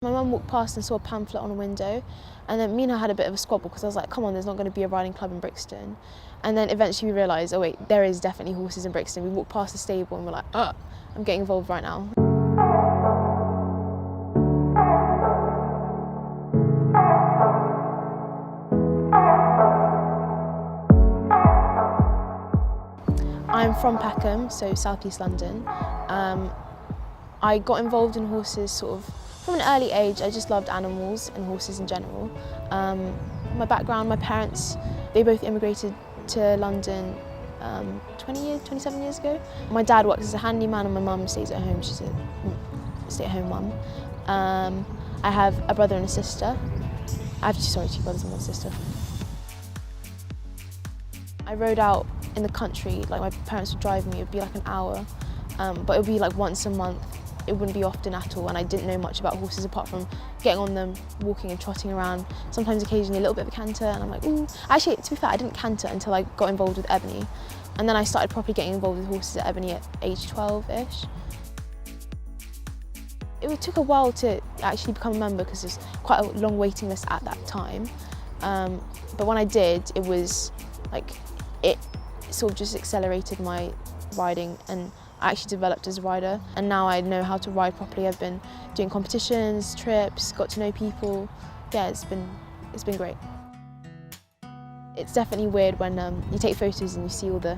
My mum walked past and saw a pamphlet on a window, and then me and her had a bit of a squabble because I was like, come on, there's not going to be a riding club in Brixton. And then eventually we realised, oh wait, there is definitely horses in Brixton. We walked past the stable and we're like, I'm getting involved right now. I'm from Peckham, so southeast London. I got involved in horses sort of from an early age. I just loved animals and horses in general. My background, my parents, they both immigrated to London 27 years ago. My dad works as a handyman and my mum stays at home. She's a stay-at-home mum. I have a brother and a sister. I have two brothers and one sister. I rode out in the country, like my parents would drive me, it would be like an hour, but it would be like once a month. It wouldn't be often at all, and I didn't know much about horses apart from getting on them, walking and trotting around, sometimes occasionally a little bit of a canter, and I'm like, ooh. Actually, to be fair, I didn't canter until I got involved with Ebony, and then I started properly getting involved with horses at Ebony at age 12-ish. It took a while to actually become a member because there's quite a long waiting list at that time, but when I did, it was like, it sort of just accelerated my riding, and I actually developed as a rider, and now I know how to ride properly. I've been doing competitions, trips, got to know people. Yeah, it's been great. It's definitely weird when you take photos and you see all the,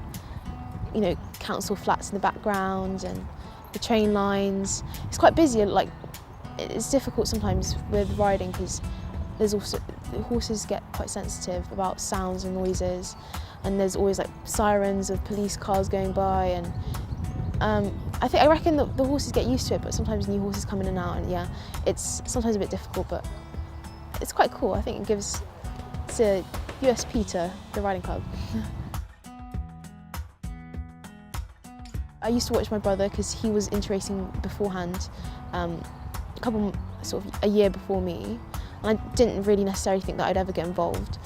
council flats in the background and the train lines. It's quite busy. Like, it's difficult sometimes with riding because there's also horses get quite sensitive about sounds and noises, and there's always like sirens of police cars going by, and I reckon the horses get used to it, but sometimes new horses come in and out, and yeah, it's sometimes a bit difficult, but it's quite cool. I think it's a USP to the riding club. I used to watch my brother because he was into racing beforehand, a year before me, and I didn't really necessarily think that I'd ever get involved.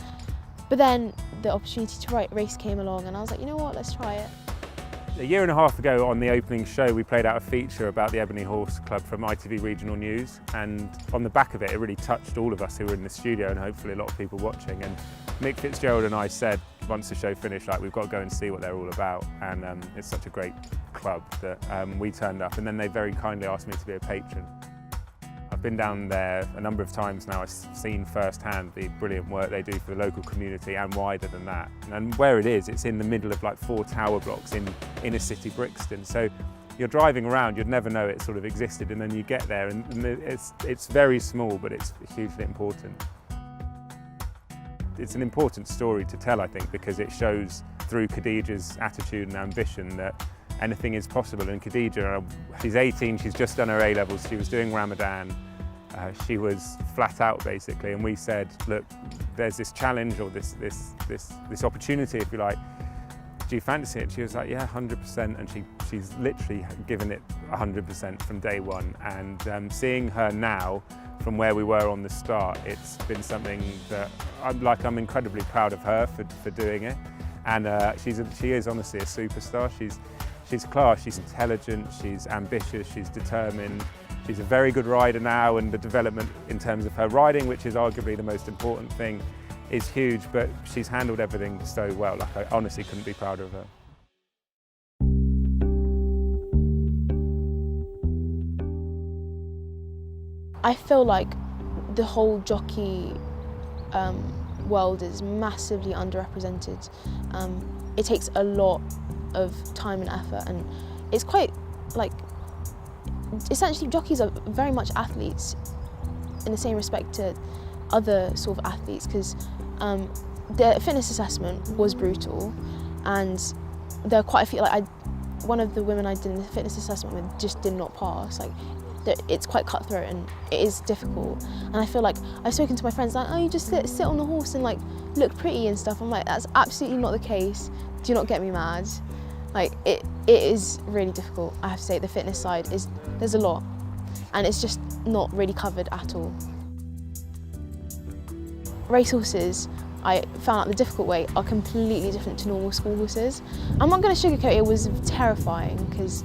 But then the opportunity to race came along, and I was like, you know what, let's try it. A year and a half ago on the opening show, we played out a feature about the Ebony Horse Club from ITV Regional News, and on the back of it, it really touched all of us who were in the studio and hopefully a lot of people watching. And Mick Fitzgerald and I said, once the show finished, like, we've got to go and see what they're all about, and it's such a great club that we turned up, and then they very kindly asked me to be a patron. I've been down there a number of times now. I've seen firsthand the brilliant work they do for the local community and wider than that. And where it is, it's in the middle of like 4 tower blocks in inner city Brixton. So you're driving around, you'd never know it sort of existed, and then you get there and it's very small, but it's hugely important. It's an important story to tell, I think, because it shows through Khadijah's attitude and ambition that anything is possible. And Khadijah, she's 18, she's just done her A-levels, she was doing Ramadan, she was flat out basically, and we said, look, there's this challenge or this opportunity, if you like, do you fancy it? She was like, yeah, 100%, and she's literally given it 100% from day one. And seeing her now, from where we were on the start, it's been something that I'm incredibly proud of her for doing it. And she is honestly a superstar. She's class, she's intelligent, she's ambitious, she's determined. She's a very good rider now, and the development in terms of her riding, which is arguably the most important thing, is huge, but she's handled everything so well. Like, I honestly couldn't be prouder of her. I feel like the whole jockey world is massively underrepresented. It takes a lot of time and effort, and it's quite like, essentially jockeys are very much athletes in the same respect to other sort of athletes, because the fitness assessment was brutal, and there are quite a few, one of the women I did the fitness assessment with just did not pass. Like, it's quite cutthroat and it is difficult, and I feel like I've spoken to my friends like, oh, you just sit on the horse and like look pretty and stuff. I'm like, that's absolutely not the case. Do not get me mad. Like, it is really difficult. I have to say, the fitness side there's a lot, and it's just not really covered at all. Racehorses, I found out the difficult way, are completely different to normal school horses. I'm not going to sugarcoat it, it was terrifying because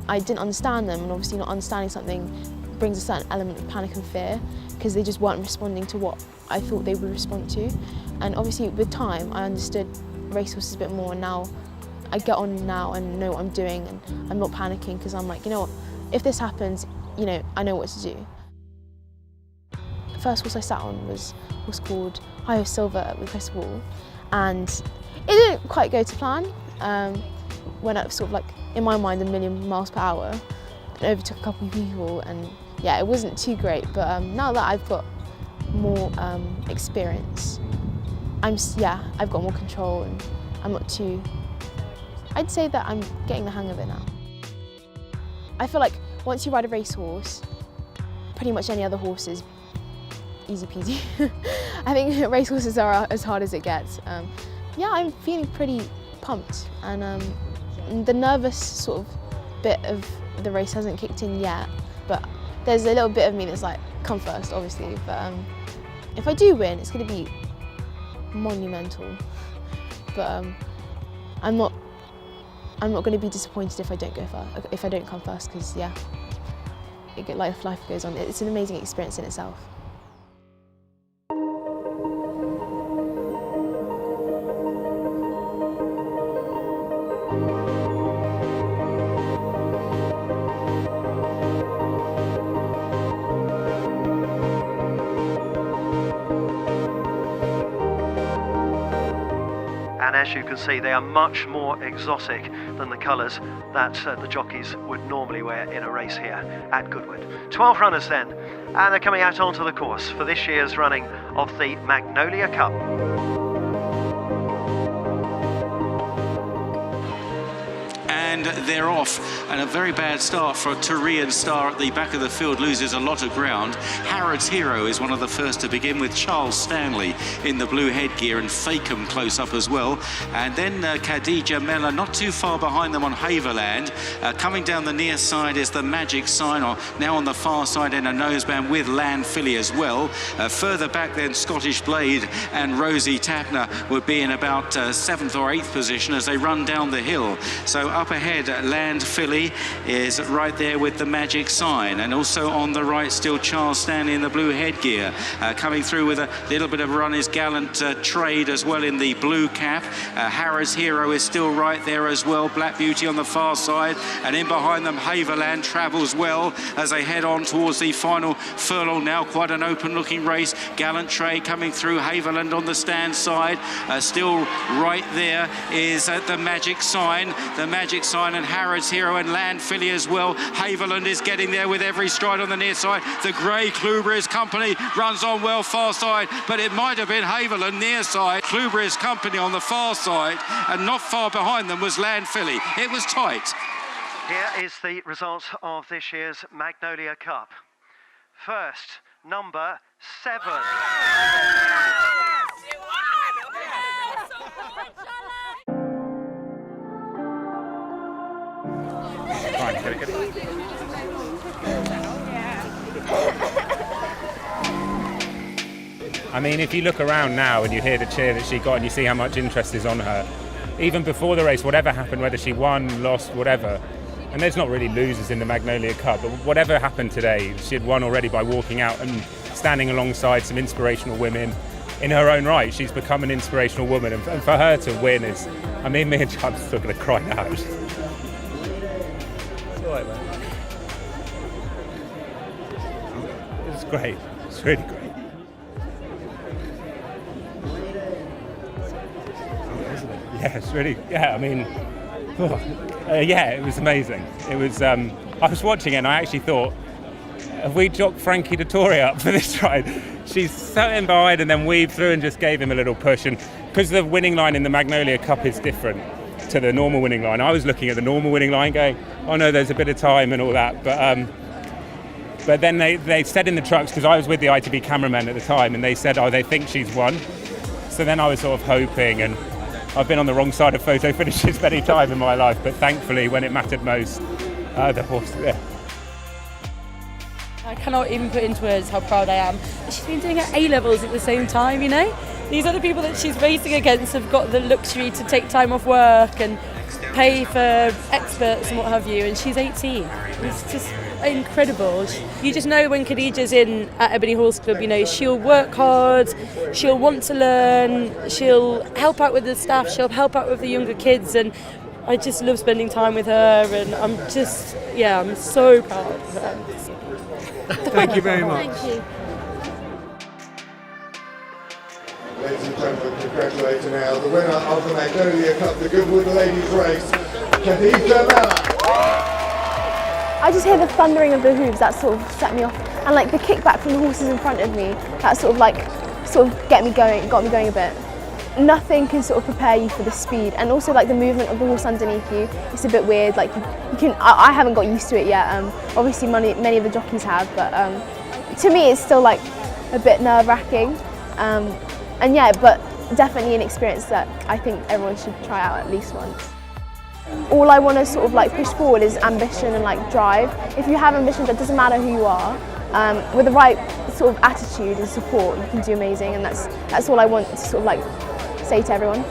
I didn't understand them, and obviously not understanding something brings a certain element of panic and fear because they just weren't responding to what I thought they would respond to. And obviously with time I understood racehorses a bit more, and now I get on now and know what I'm doing, and I'm not panicking because I'm like, you know what, if this happens, you know, I know what to do. The first horse I sat on was called High Horse Silver with Chris Wall, and it didn't quite go to plan. Went up sort of like, in my mind, 1,000,000 miles per hour, and overtook a couple of people, and yeah, it wasn't too great. But now that I've got more experience, I've got more control, and I'm not too. I'd say that I'm getting the hang of it now. I feel like once you ride a racehorse, pretty much any other horse is easy peasy. I think racehorses are as hard as it gets. Yeah, I'm feeling pretty pumped, and the nervous sort of bit of the race hasn't kicked in yet, but there's a little bit of me that's like, come first, obviously, but if I do win, it's going to be monumental, but I'm not going to be disappointed if I don't go first, if I don't come first, because yeah, life goes on. It's an amazing experience in itself. And as you can see, they are much more exotic than the colours that the jockeys would normally wear in a race here at Goodwood. 12 runners then, and they're coming out onto the course for this year's running of the Magnolia Cup. And they're off, and a very bad start for a Tyrian Star at the back of the field, loses a lot of ground. Harrod's Hero is one of the first to begin, with Charles Stanley in the blue headgear and Fakem close up as well. And then Khadijah Mellah not too far behind them on Haverland. Coming down the near side is the Magic Sign, or now on the far side in a noseband with Land Filly as well. Further back then, Scottish Blade and Rosie Tapner would be in about 7th or 8th position as they run down the hill. So up ahead, Land Filly is right there with the Magic Sign, and also on the right still Charles Stanley in the blue headgear. Coming through with a little bit of a run is Gallant Trade as well in the blue cap. Harrod's Hero is still right there as well. Black Beauty on the far side, and in behind them Haverland travels well as they head on towards the final furlong now. Quite an open looking race. Gallant Trade coming through, Haverland on the stand side. Still right there is the Magic Sign. The Magic Sign and Harrod's Hero and Land Filly as well. Haverland is getting there with every stride on the near side. The grey Kluber's Company runs on well far side, but it might have been Haverland near side. Kluber's Company on the far side, and not far behind them was Land Filly. It was tight. Here is the results of this year's Magnolia Cup. First, number 7. I mean, if you look around now and you hear the cheer that she got and you see how much interest is on her, even before the race, whatever happened, whether she won, lost, whatever, and there's not really losers in the Magnolia Cup, but whatever happened today, she had won already by walking out and standing alongside some inspirational women. In her own right, she's become an inspirational woman, and for her to win is, I mean, me and Chubb's still going to cry now. It's all right, man. It's great. It's really great. Yeah, it's really, I mean, yeah, it was amazing. It was, I was watching it and I actually thought, have we jocked Frankie Dettori up for this ride? She sat in behind and then weaved through and just gave him a little push. And because the winning line in the Magnolia Cup is different to the normal winning line, I was looking at the normal winning line going, oh no, there's a bit of time and all that. But then they said in the trucks, because I was with the ITV cameramen at the time, and they said, oh, they think she's won. So then I was sort of hoping, and I've been on the wrong side of photo finishes many times in my life, but thankfully when it mattered most, the horse was there. I cannot even put into words how proud I am. She's been doing her A-levels at the same time, you know? These other people that she's racing against have got the luxury to take time off work and pay for experts and what have you, and she's 18. It's just incredible. You just know when Khadijah's in at Ebony Horse Club, you know, she'll work hard, she'll want to learn, she'll help out with the staff, she'll help out with the younger kids, and I just love spending time with her, and I'm so proud of her. Thank you very much. Thank you. Ladies and gentlemen, congratulating now the winner of the Magnolia Cup, the Goodwood Ladies Race, Khadijah Mellah. I just hear the thundering of the hooves, that sort of set me off, and like the kickback from the horses in front of me, that sort of got me going a bit. Nothing can sort of prepare you for the speed, and also like the movement of the horse underneath you. It's a bit weird. Like I haven't got used to it yet. Obviously, many of the jockeys have, but to me, it's still like a bit nerve-wracking. And yeah, but definitely an experience that I think everyone should try out at least once. All I want to sort of like push forward is ambition and like drive. If you have ambition, that doesn't matter who you are. With the right sort of attitude and support, you can do amazing, and that's all I want to sort of like say to everyone.